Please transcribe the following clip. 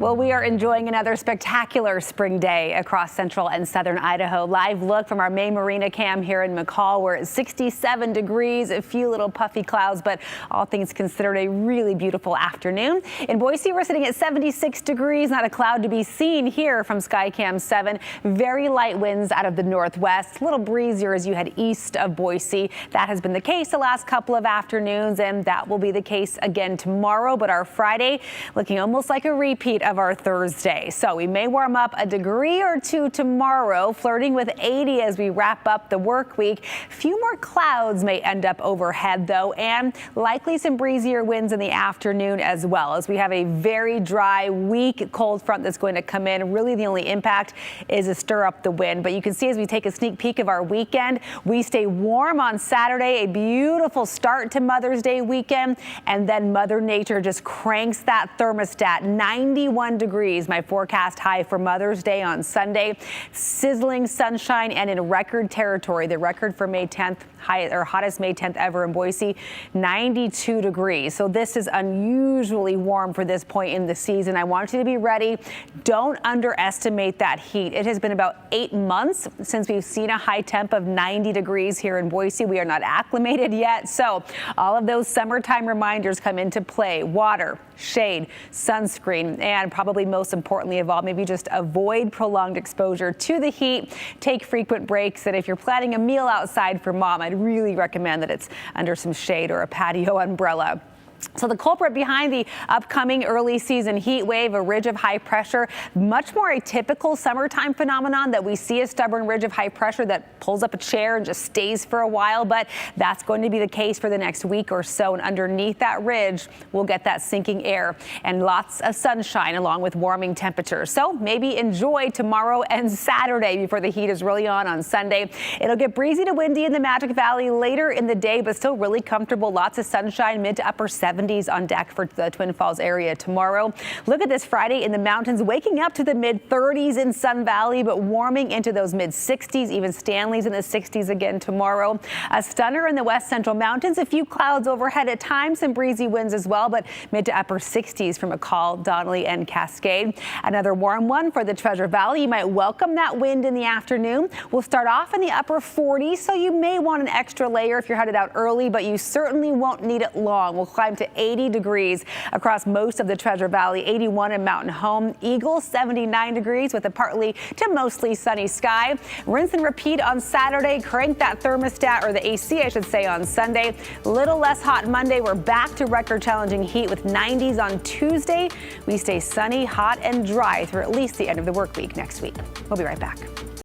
Well, we are enjoying another spectacular spring day across central and southern Idaho. Live look from our May Marina cam here in McCall. We're at 67 degrees, a few little puffy clouds, but all things considered a really beautiful afternoon. In Boise, we're sitting at 76 degrees, not a cloud to be seen here from Skycam 7. Very light winds out of the northwest, a little breezier as you head east of Boise. That has been the case the last couple of afternoons, and that will be the case again tomorrow. But our Friday looking almost like a repeat of our Thursday. So we may warm up a degree or two tomorrow, flirting with 80 as we wrap up the work week. Few more clouds may end up overhead though, and likely some breezier winds in the afternoon as well, as we have a very dry, weak cold front that's going to come in. Really the only impact is to stir up the wind. But you can see as we take a sneak peek of our weekend, we stay warm on Saturday, a beautiful start to Mother's Day weekend, and then Mother Nature just cranks that thermostat. 91 degrees, my forecast high for Mother's Day on Sunday. Sizzling sunshine and in record territory. The record for May 10th, hottest May 10th ever in Boise, 92 degrees. So this is unusually warm for this point in the season. I want you to be ready. Don't underestimate that heat. It has been about 8 months since we've seen a high temp of 90 degrees here in Boise. We are not acclimated yet. So all of those summertime reminders come into play. Water, shade, sunscreen, and probably most importantly of all, maybe just avoid prolonged exposure to the heat. Take frequent breaks, and if you're planning a meal outside for mom, I'd really recommend that it's under some shade or a patio umbrella. So the culprit behind the upcoming early season heat wave, a ridge of high pressure, much more a typical summertime phenomenon that we see a stubborn ridge of high pressure that pulls up a chair and just stays for a while. But that's going to be the case for the next week or so. And underneath that ridge, we'll get that sinking air and lots of sunshine along with warming temperatures. So maybe enjoy tomorrow and Saturday before the heat is really on Sunday. It'll get breezy to windy in the Magic Valley later in the day, but still really comfortable. Lots of sunshine, mid to upper 70s on deck for the Twin Falls area tomorrow. Look at this Friday in the mountains, waking up to the mid 30s in Sun Valley, but warming into those mid 60s, even Stanley's in the 60s again tomorrow. A stunner in the west central mountains, a few clouds overhead at times, some breezy winds as well, but mid to upper 60s from McCall, Donnelly, and Cascade. Another warm one for the Treasure Valley. You might welcome that wind in the afternoon. We'll start off in the upper 40s, so you may want an extra layer if you're headed out early, but you certainly won't need it long. We'll climb to 80 degrees across most of the Treasure Valley, 81 in Mountain Home. Eagle, 79 degrees with a partly to mostly sunny sky. Rinse and repeat on Saturday. Crank that thermostat, or the AC, I should say, on Sunday. Little less hot Monday. We're back to record challenging heat with 90s on Tuesday. We stay sunny, hot, and dry through at least the end of the work week next week. We'll be right back.